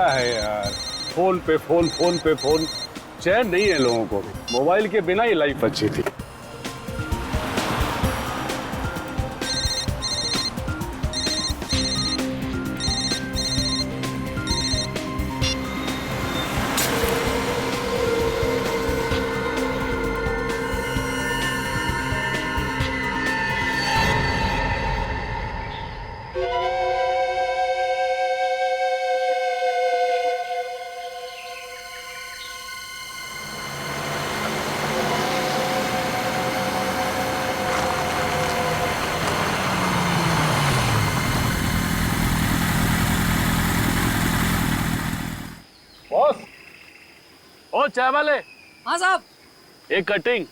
क्या है यार, फोन पे फोन, फोन पे फोन, चैन नहीं है लोगों को। मोबाइल के बिना ही लाइफ अच्छी थी। बॉस, ओ चाय वाले। हाँ साहब। एक कटिंग।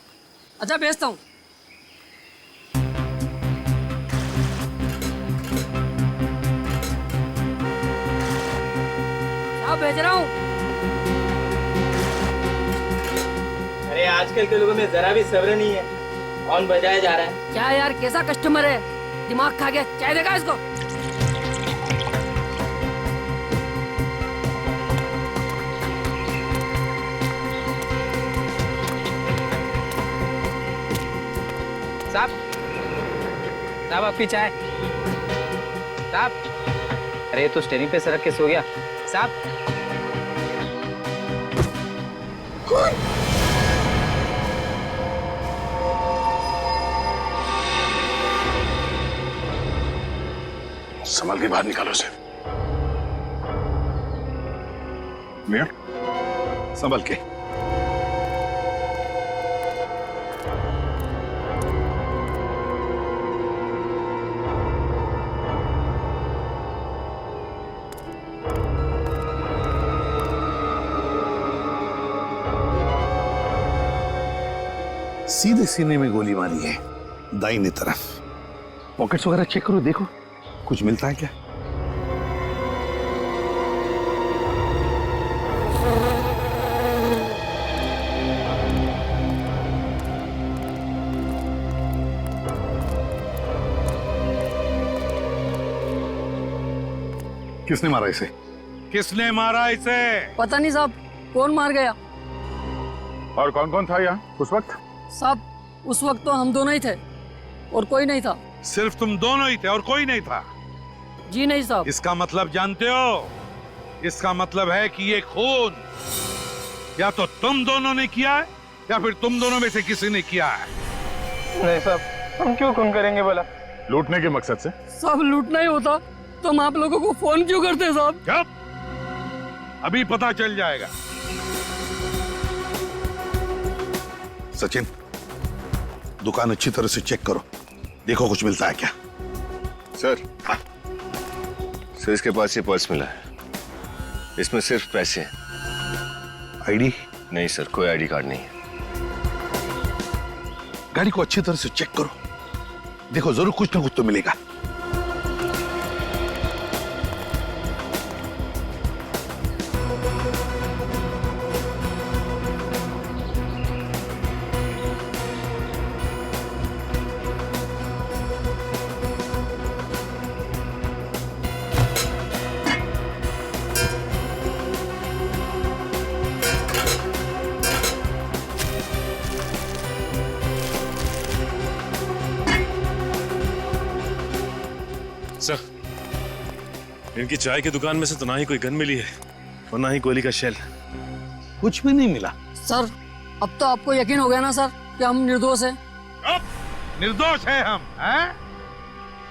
अच्छा भेजता हूँ। साहब भेज रहा हूँ। अरे आजकल के लोगों में जरा भी सब्र नहीं है, कौन बजाया जा रहा है। क्या यार, कैसा कस्टमर है, दिमाग खा गया। चाय देगा इसको। साहब, साहब आपकी चाय। साहब, अरे तो स्टेरिंग पे सरक के सो गया। साहब, संभल के बाहर निकालो उसे। मियां, संभल के। सीधे सीने में गोली मारी है, दाहिनी तरफ। पॉकेट्स वगैरह चेक करो, देखो कुछ मिलता है क्या। किसने मारा इसे? किसने मारा इसे? पता नहीं साहब, कौन मार गया। और कौन कौन था यहाँ उस वक्त? साहब उस वक्त तो हम दोनों ही थे और कोई नहीं था। सिर्फ तुम दोनों ही थे और कोई नहीं था? जी नहीं साहब। इसका मतलब जानते हो? इसका मतलब है कि ये खून या तो तुम दोनों ने किया है या फिर तुम दोनों में से किसी ने किया है। नहीं साहब, हम क्यों खून करेंगे बोला। लूटने के मकसद से? साहब लूटना ही होता तो हम आप लोगों को फोन क्यों करते साहब। कब? अभी पता चल जाएगा। सचिन, दुकान अच्छी तरह से चेक करो, देखो कुछ मिलता है क्या। सर, सर इसके पास ये पर्स मिला है, इसमें सिर्फ पैसे हैं। आईडी? नहीं सर, कोई आईडी कार्ड नहीं है। गाड़ी को अच्छी तरह से चेक करो, देखो जरूर कुछ ना कुछ तो मिलेगा। सर, इनकी चाय की दुकान में से तो ना ही कोई गन मिली है और ना ही गोली का शेल। कुछ भी नहीं मिला। सर अब तो आपको यकीन हो गया ना सर कि हम निर्दोष हैं। अब निर्दोष है हम, हैं?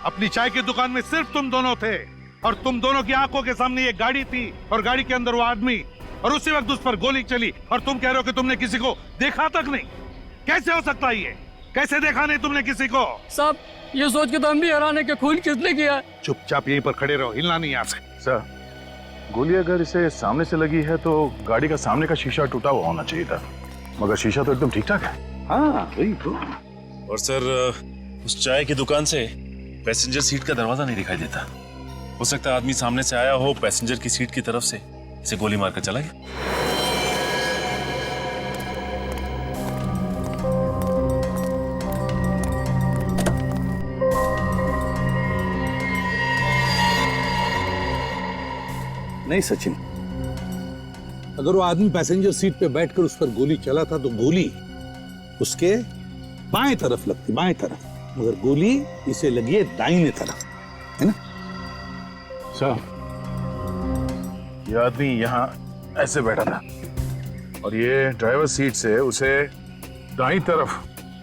अपनी चाय की दुकान में सिर्फ तुम दोनों थे और तुम दोनों की आंखों के सामने ये गाड़ी थी और गाड़ी के अंदर वो आदमी, और उसी वक्त उस पर गोली चली और तुम कह रहे हो कि तुमने किसी को देखा तक नहीं। कैसे हो सकता है ये? कैसे देखा नहीं तुमने किसी को? साहब ये सोच के तो हम भी हैरान है कि खून किसने किया है। चुपचाप यहीं पर खड़े रहो, हिलना नहीं यहाँ से। सर, गोली अगर इसे सामने से लगी है तो गाड़ी का सामने का शीशा टूटा हुआ होना चाहिए था, मगर शीशा तो एकदम ठीक ठाक है। हाँ वही तो। और सर, उस चाय की दुकान से पैसेंजर सीट का दरवाजा नहीं दिखाई देता। हो सकता है आदमी सामने से आया हो, पैसेंजर की सीट की तरफ से इसे गोली मारकर चला गया। नहीं सचिन, अगर वो आदमी पैसेंजर सीट पे बैठकर उस पर गोली चला था तो गोली उसके बाएं तरफ लगती, बाएं तरफ, मगर गोली इसे लगी है दाहिने तरफ, है ना? सर, ये आदमी यहाँ ऐसे बैठा था और ये ड्राइवर सीट से उसे दाईं तरफ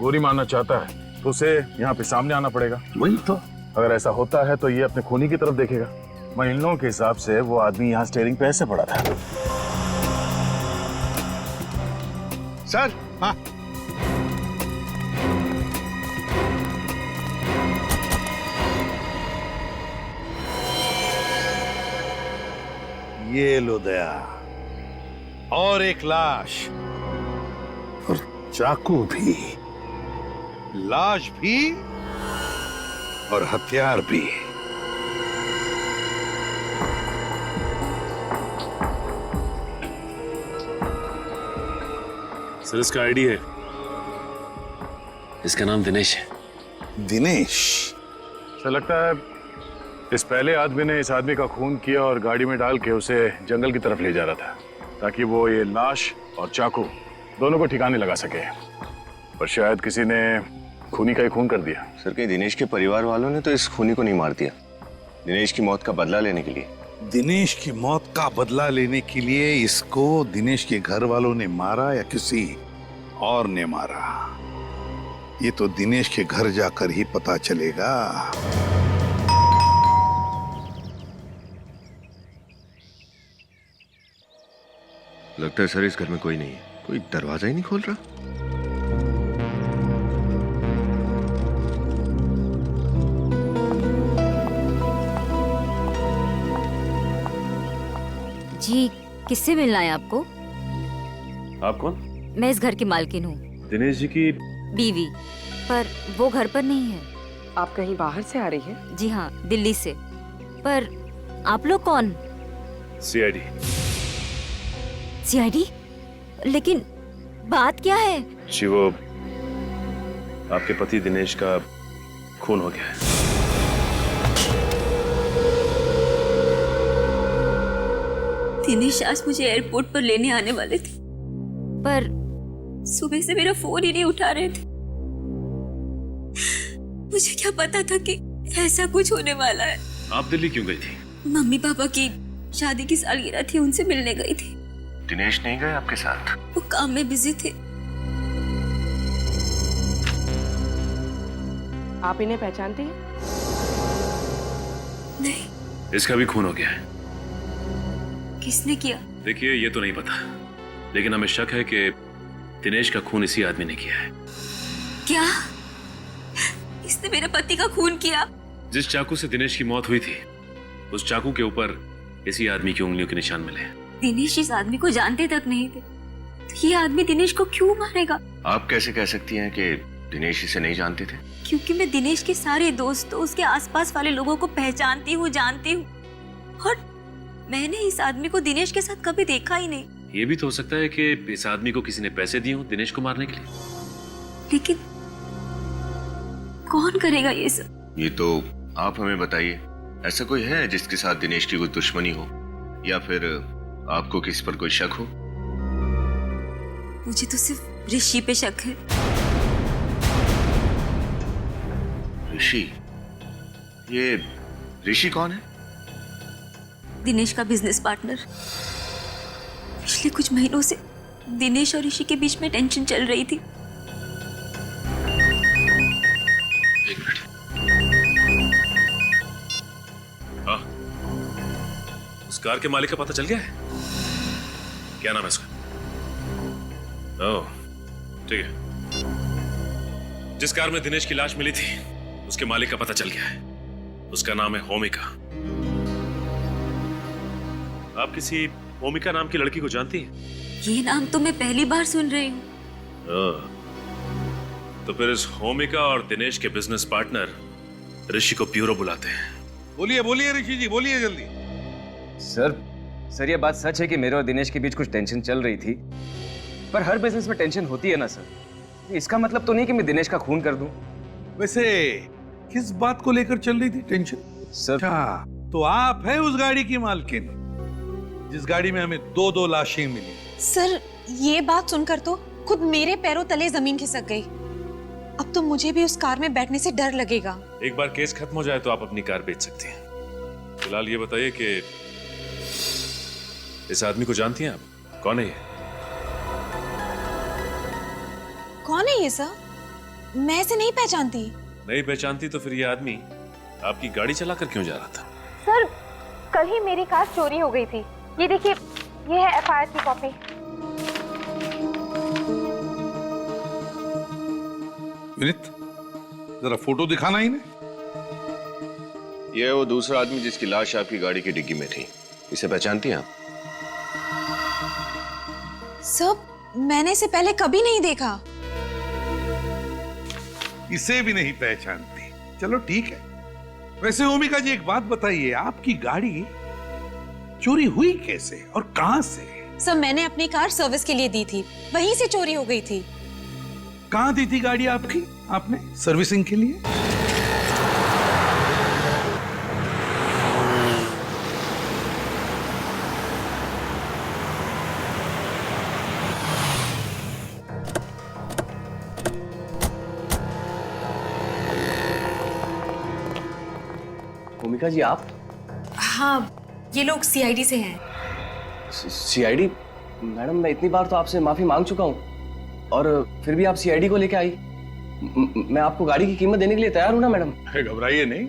गोली मारना चाहता है तो उसे यहाँ पे सामने आना पड़ेगा। वही तो। अगर ऐसा होता है तो ये अपने खूनी की तरफ देखेगा। मैं इन लोगों के हिसाब से वो आदमी यहाँ स्टीयरिंग पे ऐसे पड़ा था। सर, हाँ, ये लो दया, और एक लाश, और चाकू भी, लाश भी और हथियार भी। सर इसका आईडी है, इसका नाम दिनेश है। दिनेश? सर लगता है इस पहले आदमी ने इस आदमी का खून किया और गाड़ी में डाल के उसे जंगल की तरफ ले जा रहा था ताकि वो ये लाश और चाकू दोनों को ठिकाने लगा सके, पर शायद किसी ने खूनी का ही खून कर दिया। सर कहीं दिनेश के परिवार वालों ने तो इस खूनी को नहीं मार दिया, दिनेश की मौत का बदला लेने के लिए? दिनेश की मौत का बदला लेने के लिए इसको दिनेश के घर वालों ने मारा या किसी और ने मारा, ये तो दिनेश के घर जाकर ही पता चलेगा। लगता है सर इस घर में कोई नहीं है, कोई दरवाजा ही नहीं खोल रहा। जी, किससे मिलना है आपको? आप कौन? मैं इस घर की मालकिन हूँ, दिनेश जी की बीवी, पर वो घर पर नहीं है। आप कहीं बाहर से आ रही है? जी हाँ, दिल्ली से। पर आप लोग कौन? सीआईडी। सीआईडी? लेकिन बात क्या है? जी वो आपके पति दिनेश का खून हो गया है। दिनेश आज मुझे एयरपोर्ट पर लेने आने वाले थे, पर सुबह से मेरा फोन ही नहीं उठा रहे थे। मुझे क्या पता था कि ऐसा कुछ होने वाला है। आप दिल्ली क्यों गई थी? मम्मी पापा की शादी की सालगिरह थी, उनसे मिलने गई थी। दिनेश नहीं गए आपके साथ? वो काम में बिजी थे। आप इन्हें पहचानती हैं? नहीं। इसका भी खून हो गया है। किसने किया? देखिए ये तो नहीं पता, लेकिन हमें शक है कि दिनेश का खून इसी आदमी ने किया है। क्या? इसने मेरे पति का खून किया? जिस चाकू से दिनेश की मौत हुई थी, उस चाकू के ऊपर इसी आदमी की उंगलियों के निशान मिले। दिनेश इस आदमी को जानते तक नहीं थे, तो ये आदमी दिनेश को क्यों मारेगा? आप कैसे कह सकती हैं कि दिनेश इसे नहीं जानते थे? क्योंकि मैं दिनेश के सारे दोस्तों, उसके आसपास वाले लोगों को पहचानती हूँ, जानती हूँ, और मैंने इस आदमी को दिनेश के साथ कभी देखा ही नहीं। ये भी तो हो सकता है कि इस आदमी को किसी ने पैसे दिए हों दिनेश को मारने के लिए। लेकिन कौन करेगा ये सब? ये तो आप हमें बताइए, ऐसा कोई है जिसके साथ दिनेश की कोई दुश्मनी हो, या फिर आपको किसी पर कोई शक हो? मुझे तो सिर्फ ऋषि पे शक है। ऋषि? ये ऋषि कौन है? दिनेश का बिजनेस पार्टनर। पिछले कुछ महीनों से दिनेश और ऋषि के बीच में टेंशन चल रही थी। एक मिनट। हाँ, उस कार के मालिक का पता चल गया है? क्या नाम है उसका? ओह, ठीक है। जिस कार में दिनेश की लाश मिली थी, उसके मालिक का पता चल गया है। उसका नाम है होमिका। आप किसी होमिका नाम की लड़की को जानती हैं? ये नाम तो मैं पहली बार सुन रही हूँ। तो फिर इस होमिका और दिनेश के बिजनेस पार्टनर ऋषि को ब्यूरो बुलाते हैं। बोलिए बोलिए ऋषि जी, बोलिए जल्दी। सर ये बात सच है कि मेरे और दिनेश के बीच कुछ टेंशन चल रही थी, पर हर बिजनेस में टेंशन होती है ना सर। इसका मतलब तो नहीं कि मैं दिनेश का खून कर दूं। वैसे किस बात को लेकर चल रही थी टेंशन? सर अच्छा, तो आप है उस गाड़ी की मालकिन? जिस गाड़ी में हमें 2-2 लाशें मिली। सर, ये बात सुनकर तो खुद मेरे पैरों तले जमीन खिसक गई। अब तो मुझे भी उस कार में बैठने से डर लगेगा। एक बार केस खत्म हो जाए तो आप अपनी कार बेच सकती हैं। फिलहाल ये बताइए कि इस आदमी को जानती हैं आप? कौन है ये? कौन है ये सर? मैं इसे नहीं पहचानती। नहीं पहचानती तो फिर ये आदमी आपकी गाड़ी चलाकर क्यों जा रहा था? सर, कल ही मेरी कार चोरी हो गई थी। ये देखिए, ये है एफआईआर की कॉपी। विनीत, जरा फोटो दिखाना इन्हें। यह वो दूसरा आदमी जिसकी लाश आपकी गाड़ी की डिग्गी में थी। इसे पहचानती हैं आप? सर, मैंने इसे पहले कभी नहीं देखा। इसे भी नहीं पहचानती। चलो ठीक है। वैसे ओमिका जी, एक बात बताइए, आपकी गाड़ी चोरी हुई कैसे और कहां से? सर, मैंने अपनी कार सर्विस के लिए दी थी, वहीं से चोरी हो गई थी। कहां दी थी गाड़ी आपकी आपने सर्विसिंग के लिए? भूमिका जी, आप? हाँ, ये लोग सीआईडी से हैं। सीआईडी? मैडम, मैं इतनी बार तो आपसे माफी मांग चुका हूँ और फिर भी आप सीआईडी को लेके आई। मैं आपको गाड़ी की कीमत देने के लिए तैयार हूँ ना मैडम। घबराइए नहीं,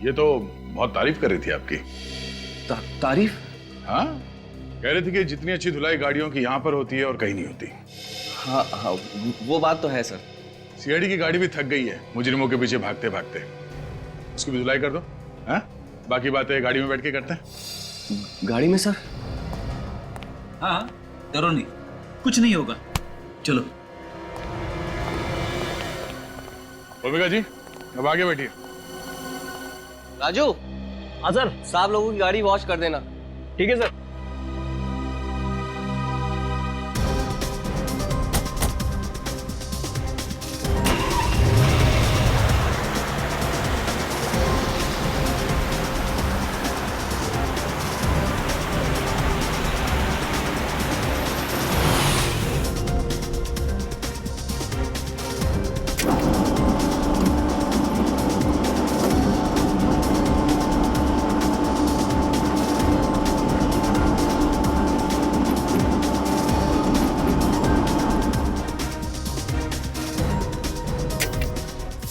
ये तो बहुत तारीफ कर रही थी आपकी। तारीफ? हाँ, कह रही थी कि जितनी अच्छी धुलाई गाड़ियों की यहाँ पर होती है और कहीं नहीं होती। हाँ हाँ, वो बात तो है सर। सीआईडी की गाड़ी भी थक गई है मुजरिमों के पीछे भागते भागते। उसकी भी धुलाई कर दो। हाँ, बाकी बातें गाड़ी में बैठ के करते हैं। गाड़ी में सर? हाँ, डरो नहीं, कुछ नहीं होगा, चलो। भूमिका जी, अब आगे बैठिए। राजू। हाँ सर। साहब लोगों की गाड़ी वॉश कर देना। ठीक है सर।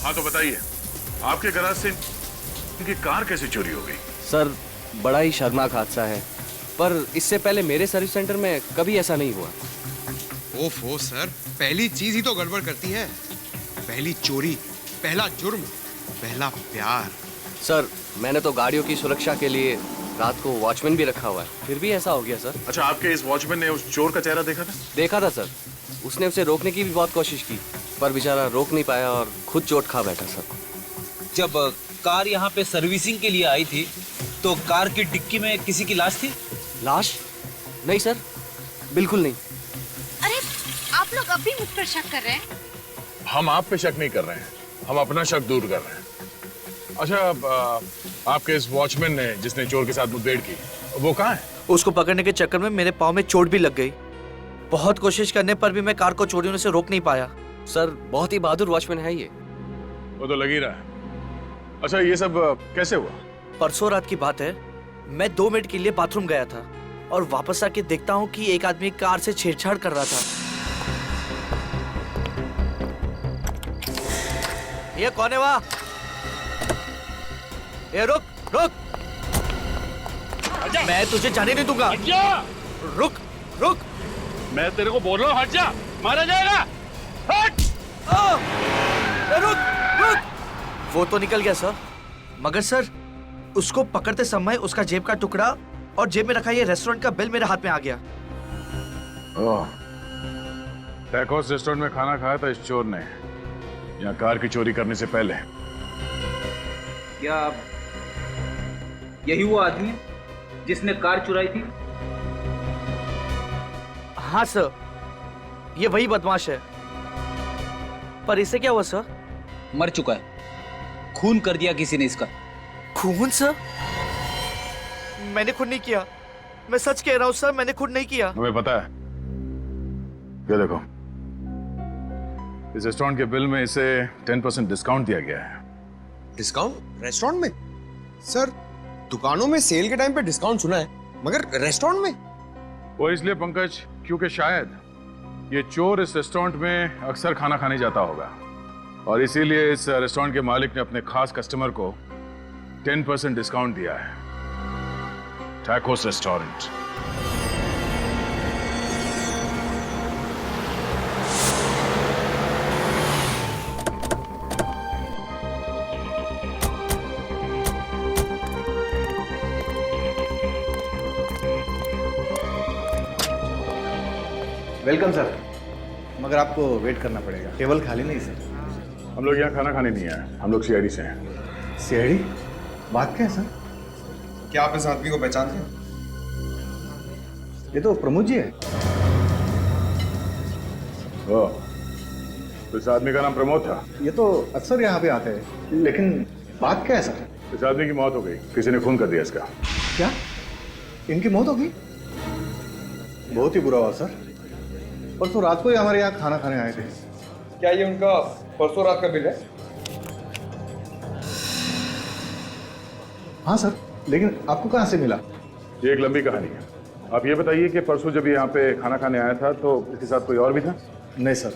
हाँ तो बताइए, आपके गैराज से इनकी कार कैसे चोरी हो गई? सर, बड़ा ही शर्मनाक हादसा है, पर इससे पहले मेरे सर्विस सेंटर में कभी ऐसा नहीं हुआ। ओफो सर, पहली चीज ही तो गड़बड़ करती है। पहली चोरी, पहला जुर्म, पहला प्यार। सर, मैंने तो गाड़ियों की सुरक्षा के लिए रात को वॉचमैन भी रखा हुआ है, फिर भी ऐसा हो गया सर। अच्छा, आपके इस वॉचमैन ने उस चोर का चेहरा देखा था? देखा था सर। उसने उसे रोकने की भी बहुत कोशिश की, पर बेचारा रोक नहीं पाया और खुद चोट खा बैठा सर। जब कार यहाँ पे सर्विसिंग के लिए आई थी तो कार की डिक्की में किसी की लाश थी? लाश? नहीं सर, बिल्कुल नहीं। अरे, आप लोग अब भी मुझ पर शक कर रहे हैं? हम आप पे शक नहीं कर रहे हैं, हम अपना शक दूर कर रहे हैं। अच्छा, आपके इस वॉचमैन ने जिसने चोर के साथ मुठभेड़ की, वो कहाँ है? उसको पकड़ने के चक्कर में मेरे पाँव में चोट भी लग गई। बहुत कोशिश करने पर भी मैं कार को चोरी होने से रोक नहीं पाया। सर, बहुत ही बहादुर वॉचमैन है ये। वो तो लग ही रहा है। अच्छा, ये सब कैसे हुआ? परसों रात की बात है, मैं 2 मिनट के लिए बाथरूम गया था और वापस आके देखता हूँ कि एक आदमी कार से छेड़छाड़ कर रहा था। ये कौन है वहाँ? ये रुक रुक, मैं तुझे जाने नहीं दूंगा। रुक रुक, मैं तेरे को बोल रहा हूँ, हट जा, मारा जाएगा। हट! रुक रुक। वो तो निकल गया सर, मगर सर उसको पकड़ते समय उसका जेब का टुकड़ा और जेब में रखा ये रेस्टोरेंट का बिल मेरे हाथ में आ गया। टैकोस रेस्टोरेंट में खाना खाया था इस चोर ने, यहाँ कार की चोरी करने से पहले। क्या यही वो आदमी है जिसने कार चुराई थी? हाँ सर, ये वही बदमाश है। पर इसे क्या हुआ सर? मर चुका है, खून कर दिया किसी ने इसका। खून सर? मैंने खून नहीं किया, मैं सच कह रहा हूँ सर, मैंने खुद नहीं किया। हमें पता है। ये देखो, इस रेस्टोरेंट के बिल में इसे 10% डिस्काउंट दिया गया है। डिस्काउंट रेस्टोरेंट में? सर, दुकानों में सेल के टाइम पे डिस्काउंट सुना है, मगर रेस्टोरेंट में? वो इसलिए पंकज, क्योंकि शायद ये चोर इस रेस्टोरेंट में अक्सर खाना खाने जाता होगा और इसीलिए इस रेस्टोरेंट के मालिक ने अपने खास कस्टमर को 10% डिस्काउंट दिया है। Tacos restaurant. वेलकम सर, मगर आपको वेट करना पड़ेगा, टेबल खाली नहीं सर। हम लोग यहाँ खाना खाने नहीं आए, हम लोग सीआईडी से हैं। सीआईडी? बात क्या है सर? क्या आप इस आदमी को पहचानते हैं? ये तो प्रमोद जी है। ओ, तो इस आदमी का नाम प्रमोद था? ये तो अक्सर यहाँ पे आते हैं, लेकिन बात क्या है सर? इस आदमी की मौत हो गई, किसी ने खून कर दिया इसका। क्या? इनकी मौत हो गई? बहुत ही बुरा हुआ सर। परसों रात को ही हमारे यहाँ खाना खाने आए थे। क्या ये उनका परसों रात का बिल है? हाँ सर, लेकिन आपको कहाँ से मिला? ये एक लंबी कहानी है। आप ये बताइए कि परसों जब ये यहाँ पे खाना खाने आया था तो इसके साथ कोई और भी था? नहीं सर,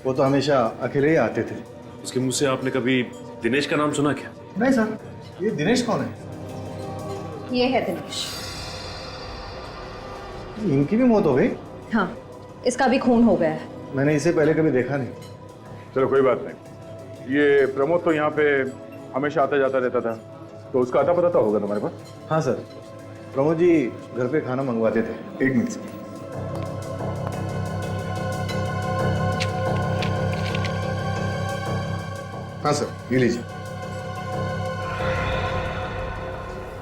वो तो हमेशा अकेले ही आते थे। उसके मुंह से आपने कभी दिनेश का नाम सुना क्या? नहीं सर। ये दिनेश कौन है? ये है दिनेश। इनकी भी मौत हो गई? हाँ, इसका भी खून हो गया है। मैंने इसे पहले कभी देखा नहीं। चलो कोई बात नहीं। ये प्रमोद तो यहाँ पे हमेशा आता जाता रहता था, तो उसका आता पता तो होगा तुम्हारे पास? हाँ सर, प्रमोद जी घर पे खाना मंगवाते थे। एक मिनट सर। हाँ सर, ये लीजिए।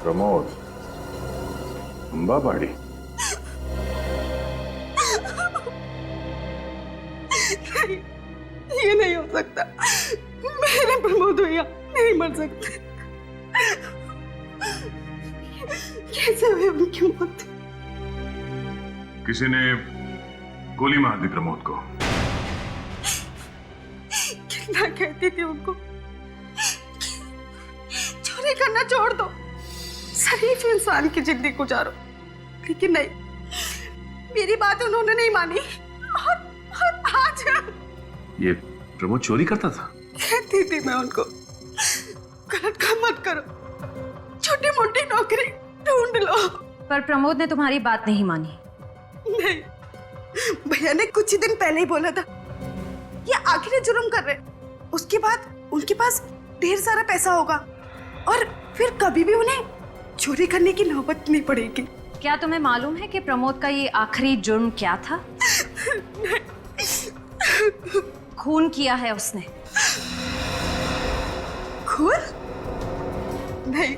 प्रमोद, अंबा बाड़ी। ये नहीं हो सकता। मेरे प्रमोद भैया नहीं मर सकते। कैसे हुई उनकी मौत? किसी ने गोली मार दी प्रमोद को। कितना कहती थी उनको चोरी करना छोड़ दो, शरीफ इंसान की जिंदगी गुजारो, लेकिन नहीं, मेरी बात उन्होंने नहीं मानी। और आज ये प्रमोद चोरी करता था? कहती थी मैं उनको, गलत काम मत करो, छोटी मोटी नौकरी ढूंढ लो। पर प्रमोद ने तुम्हारी बात नहीं मानी। नहीं, भैया ने कुछ ही दिन पहले ही बोला था ये आखिरी जुर्म कर रहे, उसके बाद उनके पास ढेर सारा पैसा होगा और फिर कभी भी उन्हें चोरी करने की नौबत नहीं पड़ेगी। क्या तुम्हें मालूम है कि प्रमोद का ये आखिरी जुर्म क्या था? खून किया है उसने। खून? नहीं,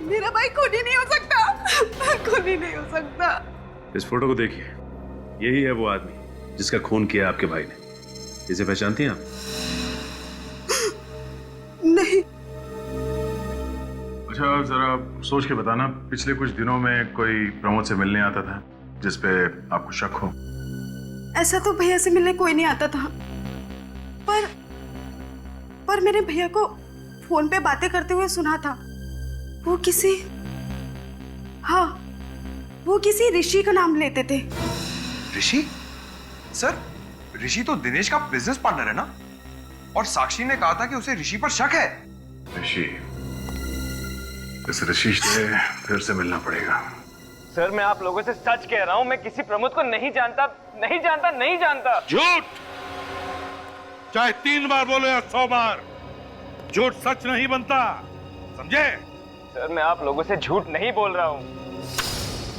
मेरा भाई खूनी नहीं हो सकता, खूनी नहीं हो सकता। इस फोटो को देखिए, यही है वो आदमी जिसका खून किया आपके भाई ने। इसे पहचानती हैं आप? नहीं। अच्छा जरा सोच के बताना, पिछले कुछ दिनों में कोई प्रमोद से मिलने आता था जिसपे आपको शक हो? ऐसा तो भैया से मिलने कोई नहीं आता था, पर मैंने भैया को फोन पे बातें करते हुए सुना था। वो किसी ऋषि का नाम लेते थे। ऋषि? सर, ऋषि तो दिनेश का बिजनेस पार्टनर है ना? और साक्षी ने कहा था कि उसे ऋषि पर शक है। ऋषि, इस ऋषि से फिर से मिलना पड़ेगा। सर, मैं आप लोगों से सच कह रहा हूं, मैं किसी प्रमोद को नहीं जानता, नहीं जानता, नहीं जानता। झूठ! चाहे 3 बार बोलो या 100 बार, झूठ सच नहीं बनता, समझे? सर, मैं आप लोगों से झूठ नहीं बोल रहा हूं।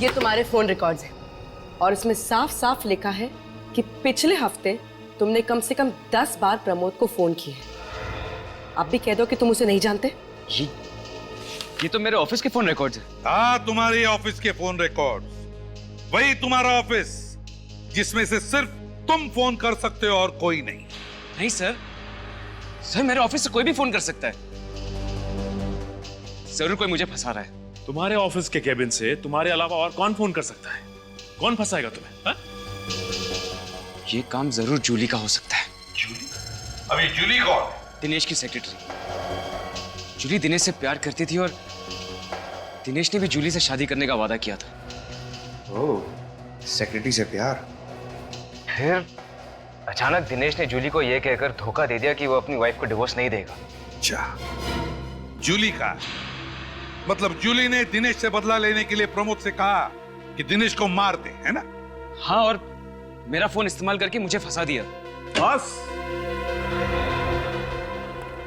ये तुम्हारे फोन रिकॉर्ड्स हैं और इसमें साफ साफ लिखा है कि पिछले हफ्ते तुमने कम से कम 10 बार प्रमोद को फोन किया है। आप भी कह दो कि तुम उसे नहीं जानते। ये तो मेरे ऑफिस के फोन रिकॉर्ड्स हैं। हाँ, तुम्हारी ऑफिस के फोन रिकॉर्ड्स। वही तुम्हारा ऑफिस जिसमें से सिर्फ तुम फोन कर सकते हो और कोई नहीं। नहीं सर, सर मेरे ऑफिस से कोई भी फोन कर सकता है। जरूर कोई मुझे फंसा रहा है। तुम्हारे ऑफिस के केबिन से तुम्हारे अलावा और कौन फोन कर सकता है? कौन फंसाएगा तुम्हें? हा? ये काम जरूर जूली का हो सकता है। जूली? अभी जूली कौन? दिनेश की सेक्रेटरी। जूली दिनेश से प्यार करती थी और दिनेश ने भी जूली से शादी करने का वादा किया था। ओह, सेक्रेटरी से प्यार। फिर अचानक दिनेश ने जूली को यह कहकर धोखा दे दिया कि वो अपनी वाइफ को डिवोर्स नहीं देगा। अच्छा, जूली का मतलब जूली ने दिनेश से बदला लेने के लिए प्रमोद से कहा कि दिनेश को मार दे, है ना? हाँ, और मेरा फोन इस्तेमाल करके मुझे फंसा दिया। बस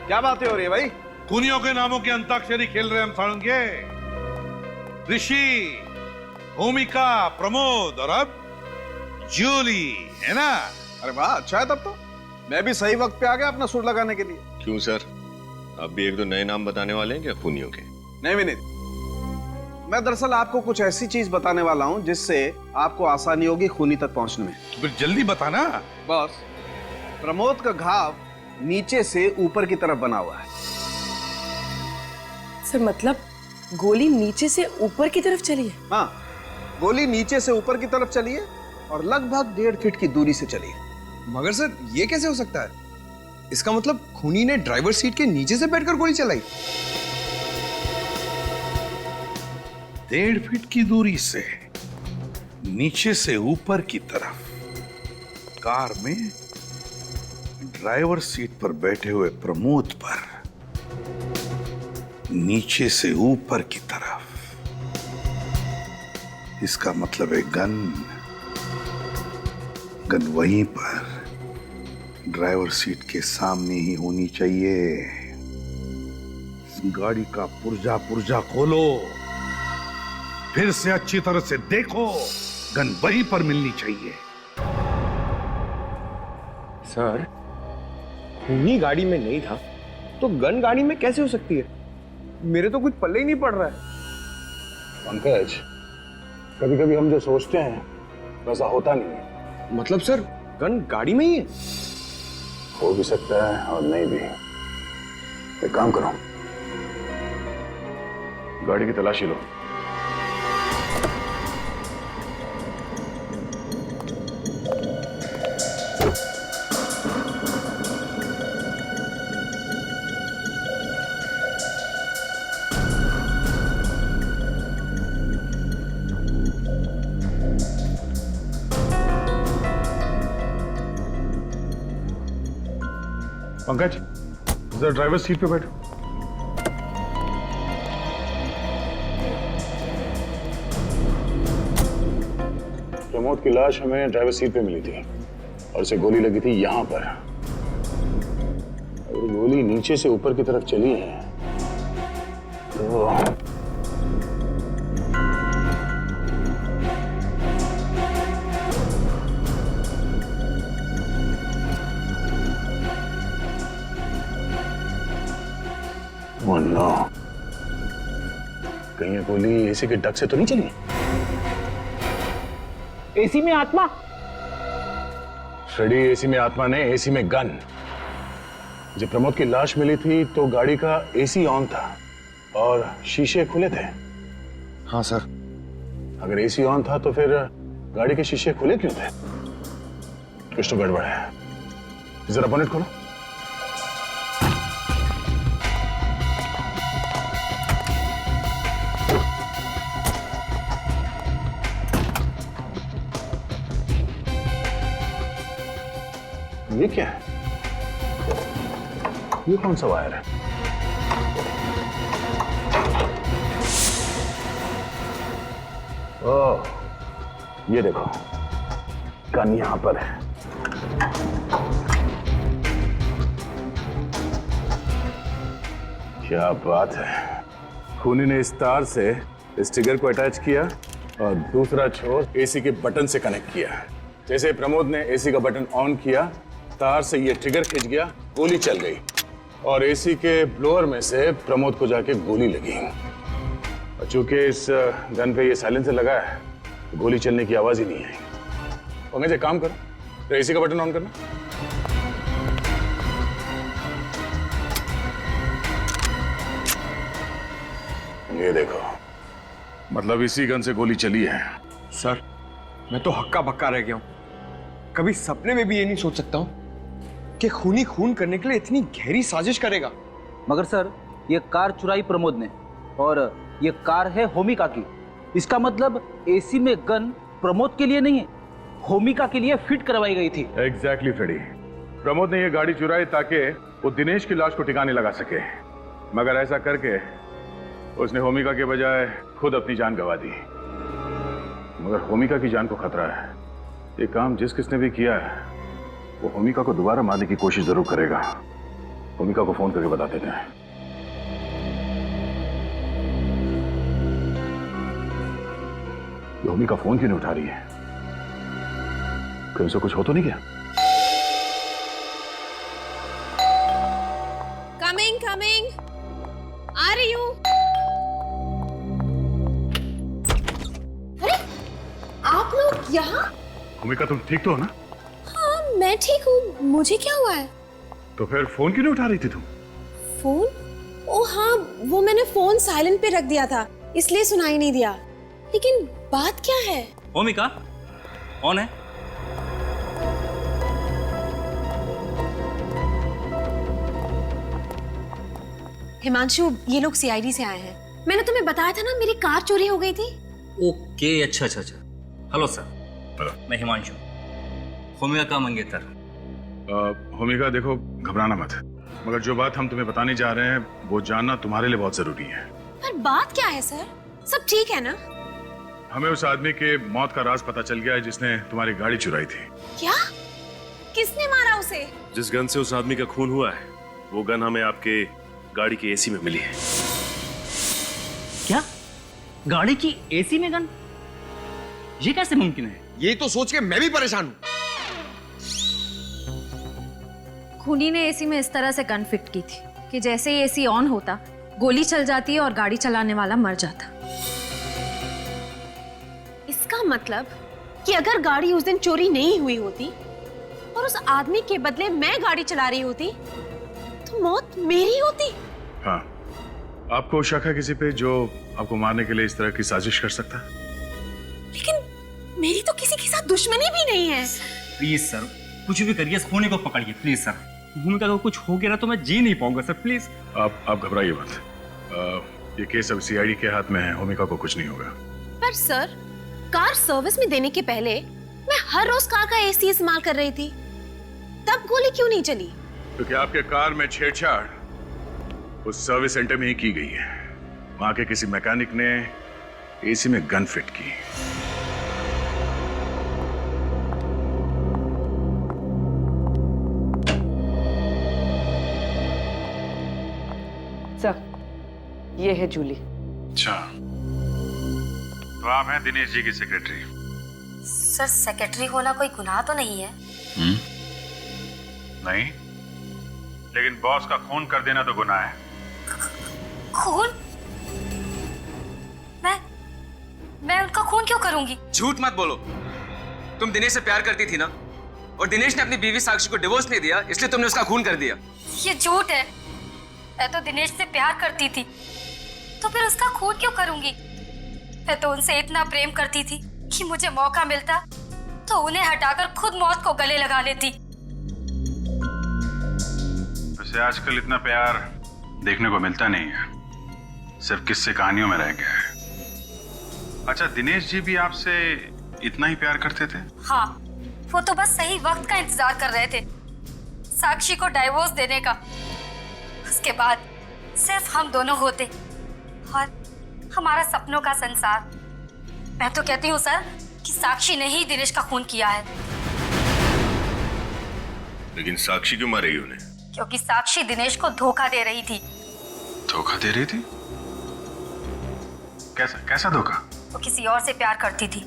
क्या बातें हो रही है भाई? खूनियों के नामों की अंताक्षरी खेल रहे हम सारंगे। ऋषि, भूमिका, प्रमोद और अब जूली, है ना? अरे वाह, अच्छा है तब तो। मैं भी सही वक्त पे आ गया अपना सुर लगाने के लिए। क्यों सर, आप भी एक दो नए नाम बताने वाले हैं क्या खूनियों के? नहीं विनीत, मैं दरअसल आपको कुछ ऐसी चीज बताने वाला हूँ जिससे आपको आसानी होगी खूनी तक पहुंचने में। तो फिर जल्दी बताना। बॉस, प्रमोद का घाव नीचे से ऊपर की तरफ बना हुआ है। सर मतलब गोली नीचे से ऊपर की तरफ चली है? हाँ, गोली नीचे से ऊपर की तरफ चली है और लगभग 1.5 फीट की दूरी से चली है। मगर सर, ये कैसे हो सकता है? इसका मतलब खूनी ने ड्राइवर सीट के नीचे से बैठकर गोली चलाई। 1.5 फीट की दूरी से नीचे से ऊपर की तरफ कार में ड्राइवर सीट पर बैठे हुए प्रमोद पर नीचे से ऊपर की तरफ। इसका मतलब है गन वहीं पर ड्राइवर सीट के सामने ही होनी चाहिए। गाड़ी का पुर्जा खोलो, फिर से अच्छी तरह से देखो, गन वहीं पर मिलनी चाहिए। सर, खूनी गाड़ी में नहीं था तो गन गाड़ी में कैसे हो सकती है? मेरे तो कुछ पल्ले ही नहीं पड़ रहा है। पंकज, कभी कभी हम जो सोचते हैं वैसा होता नहीं है। मतलब सर, गन गाड़ी में ही है? हो भी सकता है और नहीं भी। एक काम करो, गाड़ी की तलाशी लो। पंकज, जरा ड्राइवर सीट पे बैठो। प्रमोद की लाश हमें ड्राइवर सीट पे मिली थी और उसे गोली लगी थी यहां पर। अगर गोली नीचे से ऊपर की तरफ चली है तो Oh no. कहीं ये गोली एसी के डक से तो नहीं चली? एसी में आत्मा? फ्रेडी, एसी में आत्मा नहीं, एसी में गन। जब प्रमोद की लाश मिली थी तो गाड़ी का एसी ऑन था और शीशे खुले थे। हाँ सर। अगर एसी ऑन था तो फिर गाड़ी के शीशे खुले क्यों थे? कुछ तो गड़बड़ है। जरा बोनेट खोलो। ये क्या है? ये कौन सा वायर है? ओह, ये देखो, गन यहां पर है। क्या बात है। खूनी ने इस तार से इस ट्रिगर को अटैच किया और दूसरा छोर एसी के बटन से कनेक्ट किया। जैसे प्रमोद ने एसी का बटन ऑन किया, तार से ये ट्रिगर खिंच गया, गोली चल गई और एसी के ब्लोअर में से प्रमोद को जाके गोली लगी। और चूंकि इस गन पे ये साइलेंसर लगा है, तो गोली चलने की आवाज ही नहीं आई। पंकज, एक काम करो, तो एसी का बटन ऑन करना। ये देखो, मतलब इसी गन से गोली चली है? सर मैं तो हक्का बक्का रह गया हूं। कभी सपने में भी ये नहीं सोच सकता हूं कि खूनी खून करने के लिए इतनी गहरी साजिश करेगा। मगर सर ये कार चुराई प्रमोद ने, और ये कार है होमिका की। इसका मतलब एसी में गन प्रमोद के लिए नहीं है, होमिका के लिए फिट करवाई गई थी। Exactly Freddy. प्रमोद ने ये गाड़ी चुराई ताकि वो दिनेश की लाश को ठिकाने लगा सके, मगर ऐसा करके उसने होमिका के बजाय खुद अपनी जान गंवा दी। मगर होमिका की जान को खतरा है। ये काम जिस किसने भी किया है वो होमिका को दोबारा मारने की कोशिश जरूर करेगा। होमिका को फोन करके बता देते हैं। ये होमिका फोन क्यों नहीं उठा रही है? कहीं उसे कुछ हो तो नहीं गया? कमिंग कमिंग, आ रही हूँ। अरे आप लोग यहाँ? होमिका तुम ठीक तो हो ना? हाँ मैं ठीक हूँ, मुझे क्या हुआ है? तो फिर फोन क्यों नहीं उठा रही थी तुम? फोन? ओ हाँ, वो मैंने फोन साइलेंट पे रख दिया था, इसलिए सुनाई नहीं दिया। लेकिन बात क्या है? होमिका कौन है? हिमांशु, ये लोग सीआईडी से आए हैं। मैंने तुम्हें बताया था ना मेरी कार चोरी हो गई थी। ओके, अच्छा अच्छा अच्छा। Hello sir. हेलो, मैं हिमांशु, होमिका का मंगेतर। होमिका देखो, घबराना मत, मगर जो बात हम तुम्हें बताने जा रहे हैं वो जानना तुम्हारे लिए बहुत जरूरी है। पर बात क्या है सर? सब ठीक है ना? हमें उस आदमी के मौत का राज पता चल गया है जिसने तुम्हारी गाड़ी चुराई थी। क्या? किसने मारा उसे? जिस गन से उस आदमी का खून हुआ है वो गन हमें आपके गाड़ी की एसी में मिली है। क्या? गाड़ी की एसी में गन? ये कैसे मुमकिन है? ये तो सोच के मैं भी परेशान हूं। खूनी ने एसी में इस तरह से गन फिट की थी कि जैसे ही एसी ऑन होता गोली चल जाती है और गाड़ी चलाने वाला मर जाता। इसका मतलब कि अगर गाड़ी उस दिन चोरी नहीं हुई होती और उस आदमी के बदले मैं गाड़ी चला रही होती तो मौत मेरी होती। हाँ, आपको शक है किसी पे जो आपको मारने के लिए इस तरह की साजिश कर सकता है? लेकिन मेरी तो किसी के साथ दुश्मनी भी नहीं है। प्लीज सर, कुछ भी करिए, इस खूनी को पकड़िए प्लीज सर। भूमिका को कुछ हो गया तो मैं जी नहीं पाऊंगा सर, प्लीज। आप घबराइए मत। ये केस अब सीआईडी के हाथ में है, होमिका को कुछ नहीं होगा। पर सर, कार सर्विस में देने के पहले मैं हर रोज कार का एसी इस्तेमाल कर रही थी, तब गोली क्यों नहीं चली? क्योंकि आपके कार में छेड़छाड़ उस सर्विस सेंटर में ही की गई है। वहां के किसी मैकेनिक ने एसी में गन फिट की। सर, ये है जूली। अच्छा, तो आप हैं दिनेश जी की सेक्रेटरी? सर, सेक्रेटरी होना कोई गुनाह तो नहीं है? नहीं, लेकिन बॉस का खून कर देना तो गुनाह है। खून? मैं उनका खून क्यों करूंगी? झूठ मत बोलो। तुम दिनेश से प्यार करती थी ना, और दिनेश ने अपनी बीवी साक्षी को डिवोर्स नहीं दिया, इसलिए तुमने उसका खून कर दिया। ये झूठ है। मैं तो दिनेश से प्यार करती थी, तो फिर उसका खून क्यों करूंगी? मैं तो उनसे इतना प्रेम करती थी कि मुझे मौका मिलता तो उन्हें हटाकर खुद मौत को गले लगा लेती। वैसे आजकल इतना प्यार देखने को मिलता नहीं है, सिर्फ किस्से कहानियों में रह गया है। अच्छा, दिनेश जी भी आपसे इतना ही प्यार करते थे? हाँ, वो तो बस सही वक्त का इंतजार कर रहे थे, साक्षी को डाइवोर्स देने का। उसके बाद सिर्फ हम दोनों होते और हमारा सपनों का संसार। मैं तो कहती हूँ सर कि साक्षी ने ही दिनेश का खून किया है। लेकिन साक्षी क्यों मारेगी उन्हें? क्योंकि साक्षी दिनेश को धोखा दे रही थी। धोखा दे रही थी? कैसा धोखा? वो किसी और से प्यार करती थी।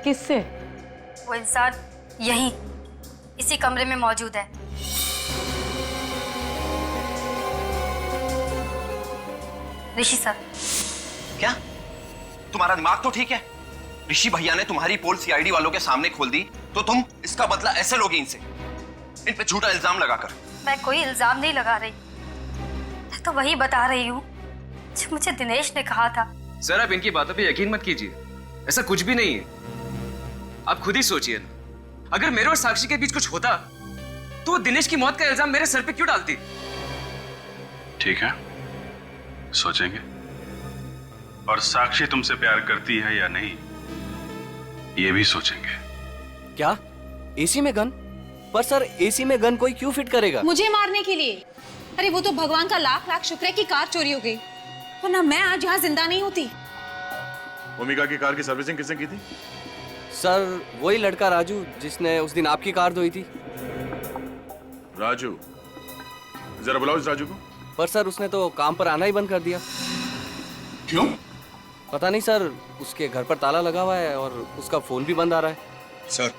किससे? वो इंसान यहीं इसी कमरे में मौजूद है। ऋषि सर। क्या? तुम्हारा दिमाग तो ठीक है? ऋषि भैया ने तुम्हारी पोल सीआईडी वालों के सामने खोल दी, तो तुम इसका बदला ऐसे लोगे इनसे, इन पे झूठा इल्जाम लगाकर? मैं कोई इल्जाम नहीं लगा रही, मैं तो वही बता रही हूँ जो मुझे दिनेश ने कहा था। सर आप इनकी बातों पे यकीन मत कीजिए, ऐसा कुछ भी नहीं है। आप खुद ही सोचिए ना, अगर मेरे और साक्षी के बीच कुछ होता तो वो दिनेश की मौत का इल्जाम मेरे सर पे क्यों डालती? ठीक है, सोचेंगे। और साक्षी तुमसे प्यार करती है या नहीं, ये भी सोचेंगे। क्या एसी में गन? पर सर एसी में गन कोई क्यों फिट करेगा? मुझे मारने के लिए। अरे वो तो भगवान का लाख लाख शुक्र है कि कार चोरी हो गई, वरना मैं आज यहाँ जिंदा नहीं होती। भूमिका की कार की सर्विसिंग किसने की थी? सर वही लड़का राजू जिसने उस दिन आपकी कार धोई थी। राजू? जरा बुलाओ इस राजू को। पर सर उसने तो काम पर आना ही बंद कर दिया। क्यों? पता नहीं सर, उसके घर पर ताला लगा हुआ है और उसका फोन भी बंद आ रहा है। सर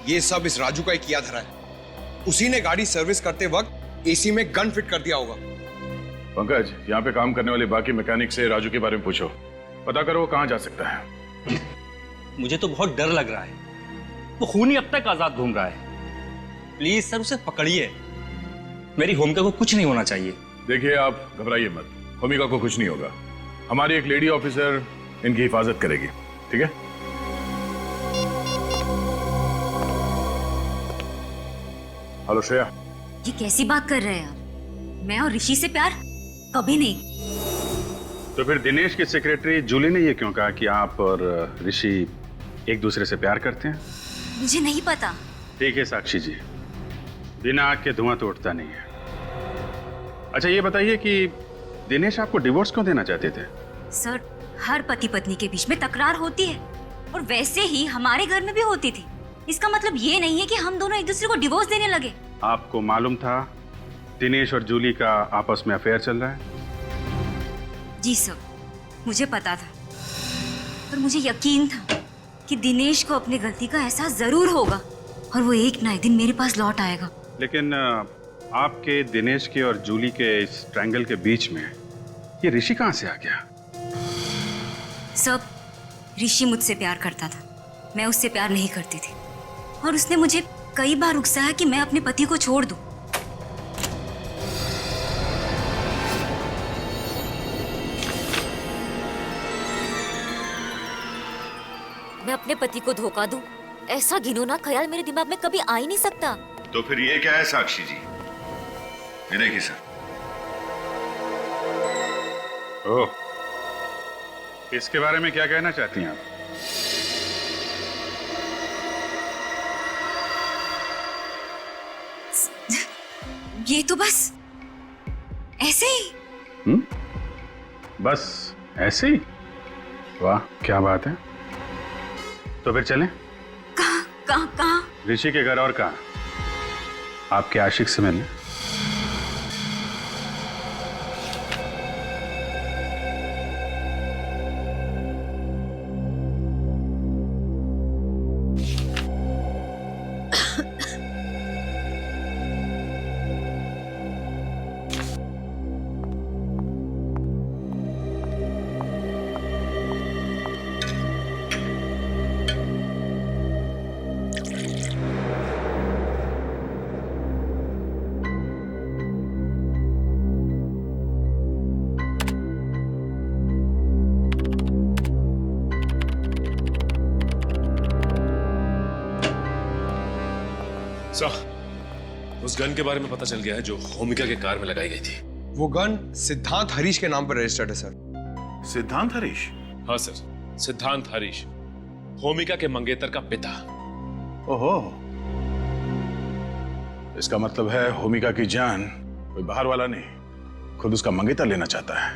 ये सब इस राजू का ही किया धरा है। उसी ने गाड़ी सर्विस करते वक्त एसी में गन फिट कर दिया होगा। पंकज, यहाँ पे काम करने वाले बाकी मैकेनिक से राजू के बारे में पूछो, पता करो वो कहाँ जा सकता है। मुझे तो बहुत डर लग रहा है, वो खूनी अब तक आजाद घूम रहा है। प्लीज सर उसे पकड़िए, मेरी होमिका को कुछ नहीं होना चाहिए। देखिए आप घबराइए मत, होमिका को कुछ नहीं होगा। हमारी एक लेडी ऑफिसर इनकी हिफाजत करेगी, ठीक है? हेलो श्रेया। ये कैसी बात कर रहे हैं यार? मैं और ऋषि से प्यार कभी नहीं। तो फिर दिनेश की सेक्रेटरी जूली ने ये क्यों कहा कि आप और ऋषि एक दूसरे से प्यार करते हैं? मुझे नहीं पता। ठीक है साक्षी जी, बिना आग के धुआं तो उठता नहीं है। अच्छा ये बताइए कि दिनेश आपको डिवोर्स क्यों देना चाहते थे? सर, हर पति पत्नी के बीच में तकरार होती है, और वैसे ही हमारे घर में भी होती थी। इसका मतलब ये नहीं है कि हम दोनों एक दूसरे को डिवोर्स देने लगे। आपको मालूम था दिनेश और जूली का आपस में अफेयर चल रहा है? जी सर, मुझे पता था, पर मुझे यकीन था कि दिनेश को अपनी गलती का एहसास जरूर होगा और वो एक ना एक दिन मेरे पास लौट आएगा। लेकिन आपके, दिनेश के और जूली के इस ट्रायंगल के बीच में ये ऋषि कहां से आ गया? सब, ऋषि मुझसे प्यार करता था, मैं उससे प्यार नहीं करती थी, और उसने मुझे कई बार उकसाया कि मैं अपने पति को छोड़ दूं। मैं अपने पति को धोखा दूं, ऐसा घिनौना ख्याल मेरे दिमाग में कभी आ ही नहीं सकता। तो फिर ये क्या है साक्षी जी? ये देखिए सर। ओह, इसके बारे में क्या कहना चाहती हैं आप? ये तो बस ऐसे ही। बस ऐसे ही? वाह क्या बात है। तो फिर चलें? कहाँ? ऋषि के घर और कहाँ? आपके आशिक से मिलने। सर, उस गन के बारे में पता चल गया है जो होमिका के कार में लगाई गई थी। वो गन सिद्धांत हरीश के नाम पर रजिस्टर्ड है सर। सिद्धांत हरीश? हाँ सर, सिद्धांत हरीश, होमिका के मंगेतर का पिता। ओहो, इसका मतलब है होमिका की जान कोई बाहर वाला नहीं, खुद उसका मंगेतर लेना चाहता है।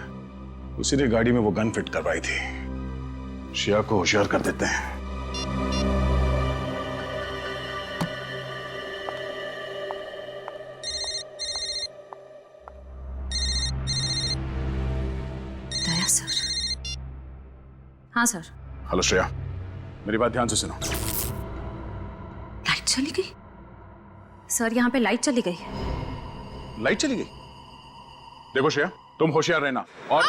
उसी ने गाड़ी में वो गन फिट करवाई थी। श्रेया को होशियार कर देते हैं। हाँ सर। हेलो श्रेया, मेरी बात ध्यान से सुनो। लाइट चली गई? सर यहाँ पे लाइट चली गई। लाइट चली गई? देखो श्रेया, तुम होशियार रहना। और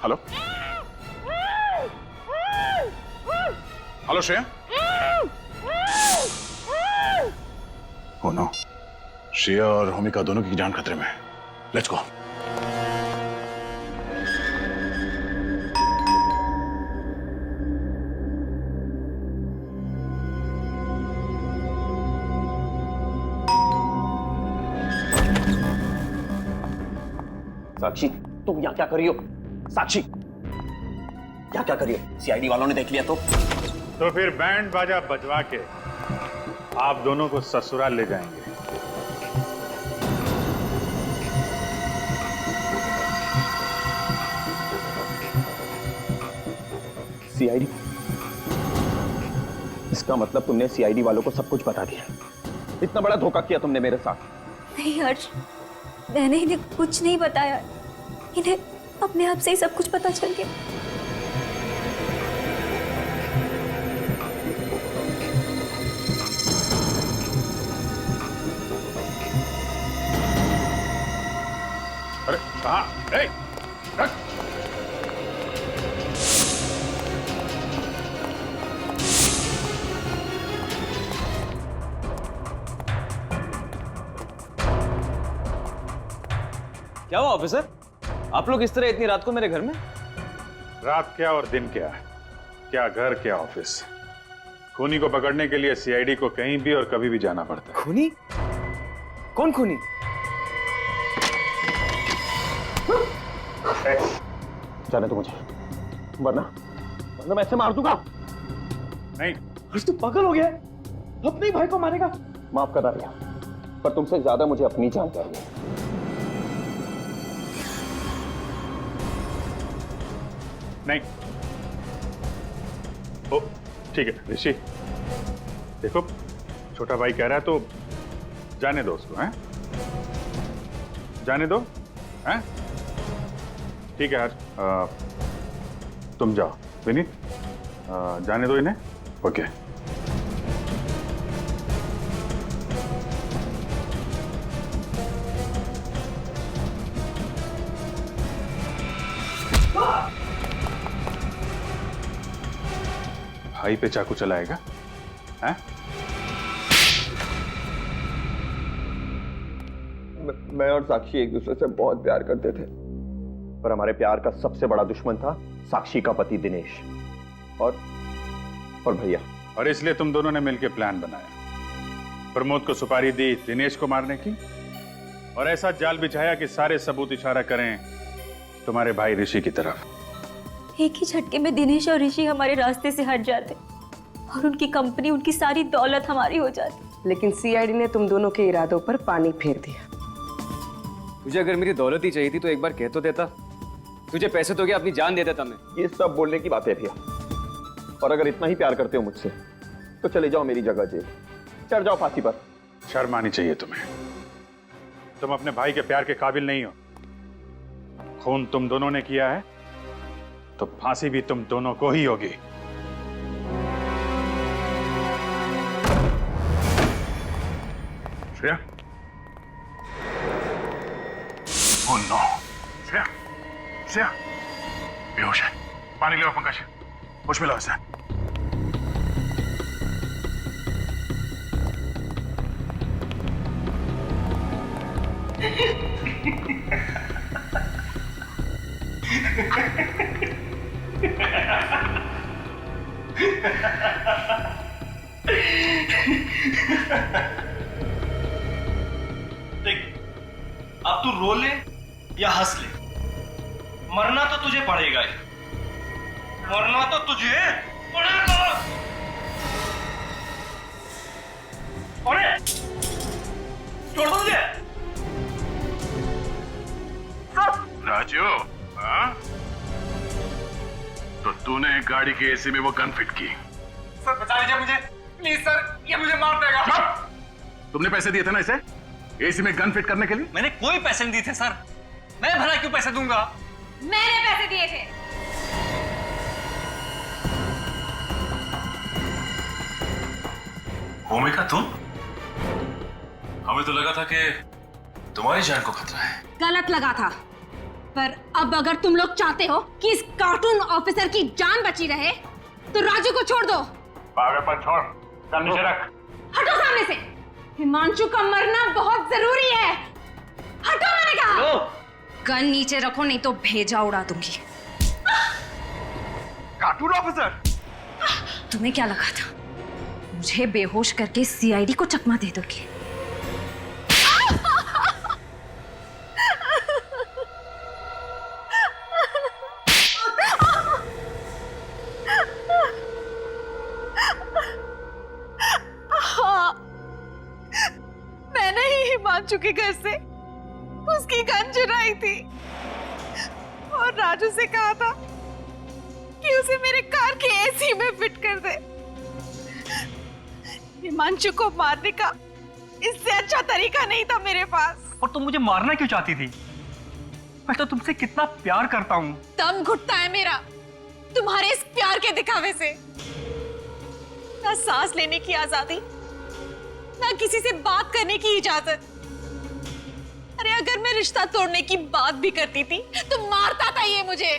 hello hello Shreya. Oh no, Shreya और होमिका दोनों की जान खतरे में है। Let's go. साक्षी तुम यहाँ क्या कर रही हो? साक्षी यहाँ क्या कर रही हो? सीआईडी वालों ने देख लिया तो फिर बैंड बाजा बजवा के आप दोनों को ससुराल ले जाएंगे। सीआईडी? इसका मतलब तुमने सीआईडी वालों को सब कुछ बता दिया। इतना बड़ा धोखा किया तुमने मेरे साथ। नहीं हर्ष, मैंने इन्हें कुछ नहीं बताया। इन्हें अपने आप से ही सब कुछ पता चल गया। अरे कहाँ? ए, रख। क्या हुआ ऑफिसर? आप लोग इस तरह इतनी रात को मेरे घर में? रात क्या और दिन क्या, क्या घर क्या ऑफिस। खूनी को पकड़ने के लिए सीआईडी को कहीं भी और कभी भी जाना पड़ता है। खूनी? कौन खूनी? जाने दो मुझे, वरना मैं ऐसे मार दूंगा। नहीं। तू पागल हो गया? अपने भाई को मारेगा? माफ करना भैया, पर तुमसे ज्यादा मुझे अपनी जान चाहिए। नहीं। ओ, ठीक है ऋषि, देखो छोटा भाई कह रहा है तो जाने दो उसको, हैं? जाने दो, हैं? ठीक है यार, तुम जाओ विनीत, जाने दो इन्हें। ओके। भाई पे चाकू चलाएगा, हैं? मैं और साक्षी एक दूसरे से बहुत प्यार करते थे, पर हमारे प्यार का सबसे बड़ा दुश्मन था साक्षी का पति दिनेश और भैया। और इसलिए तुम दोनों ने मिलकर प्लान बनाया, प्रमोद को सुपारी दी दिनेश को मारने की, और ऐसा जाल बिछाया कि सारे सबूत इशारा करें तुम्हारे भाई ऋषि की तरफ। एक ही झटके में दिनेश और ऋषि हमारे रास्ते से हट जाते और उनकी कंपनी, उनकी सारी दौलत हमारी हो जाती। लेकिन सीआईडी ने तुम दोनों के इरादों पर पानी फेर दिया। तुझे अगर मेरी दौलत ही चाहिए थी तो एक बार कह तो देता। तुझे पैसे तो क्या अपनी जान दे देता मैं। ये सब बोलने की बात है भैया, और अगर इतना ही प्यार करते हो मुझसे तो चले जाओ मेरी जगह जेल, चढ़ जाओ फांसी पर। शर्म आनी चाहिए तुम्हें, तुम अपने भाई के प्यार के काबिल नहीं हो। खून तुम दोनों ने किया है तो फांसी भी तुम दोनों को ही होगी। श्रेया, ओह नो, श्रेया, श्रेया बेहोश है। पानी ले पंकज, होश में लाओ इसे। देख, अब तू रो ले या हंस ले, मरना तो तुझे पड़ेगा ही। मरना तो तुझे पड़ेगा। अरे छोड़ दो मुझे। राजू, हाँ? तो तूने गाड़ी के एसी में वो गन फिट की? सर बचा लीजिए मुझे प्लीज सर, ये मुझे मार देगा। तुमने पैसे दिए थे ना इसे एसी में गन फिट करने के लिए? मैंने कोई पैसे नहीं दिए थे सर। मैं भला क्यों पैसे दूंगा? मैंने पैसे दिए थे। भूमिका तुम? हमें तो लगा था कि तुम्हारी जान को खतरा है। गलत लगा था, पर अब अगर तुम लोग चाहते हो कि इस कार्टून ऑफिसर की जान बची रहे तो राजू को छोड़ दो। पागलपन छोड़, सर नीचे रख। हटो सामने से। हिमांशु का मरना बहुत जरूरी है। हटो मैंने कहा। गन नीचे रखो नहीं तो भेजा उड़ा दूंगी। कार्टून ऑफिसर, तुम्हें क्या लगा था मुझे बेहोश करके सीआईडी को चकमा दे दोगे? हिमांशु के घर से उसकी गन चुराई थी और राजू से कहा था कि उसे मेरे कार के एसी में फिट कर दे। हिमांशु को मारने का इससे अच्छा तरीका नहीं था मेरे पास। और तुम मुझे मारना क्यों चाहती थी? मैं तो तुमसे कितना प्यार करता हूँ। दम घुटता है मेरा तुम्हारे इस प्यार के दिखावे से। ना सांस लेने की आजादी, ना किसी से बात करने की इजाजत। अरे अगर मैं रिश्ता तोड़ने की बात भी करती थी तो मारता था ये मुझे।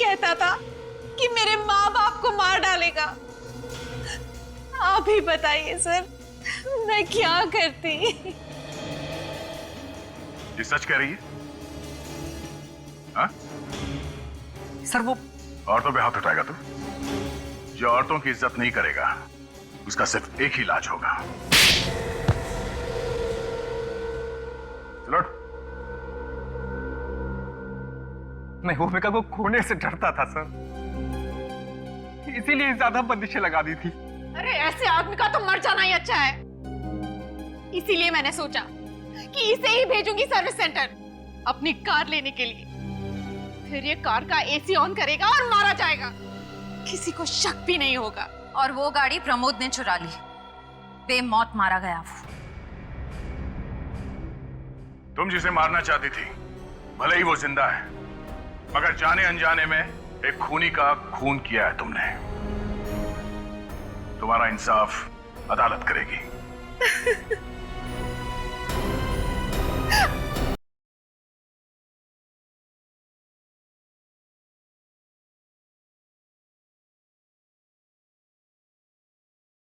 कहता था कि मेरे माँ बाप को मार डालेगा। आप ही बताइए सर, मैं क्या करती? ये सच कह रही है? हाँ? सर वो औरतों पे हाथ उठाएगा तू? जो औरतों की इज्जत नहीं करेगा उसका सिर्फ एक ही इलाज होगा। चलो। मैं भूमिका को खोने से डरता था सर, इसीलिए ज्यादा बंदिशें लगा दी थी। अरे ऐसे आदमी का तो मर जाना ही अच्छा है। इसीलिए मैंने सोचा कि इसे ही भेजूंगी सर्विस सेंटर अपनी कार लेने के लिए। फिर ये कार का एसी ऑन करेगा और मारा जाएगा, किसी को शक भी नहीं होगा। और वो गाड़ी प्रमोद ने चुरा ली, बेमौत मारा गया वो। तुम जिसे मारना चाहती थी भले ही वो जिंदा है, मगर जाने अनजाने में एक खूनी का खून किया है तुमने। तुम्हारा इंसाफ अदालत करेगी।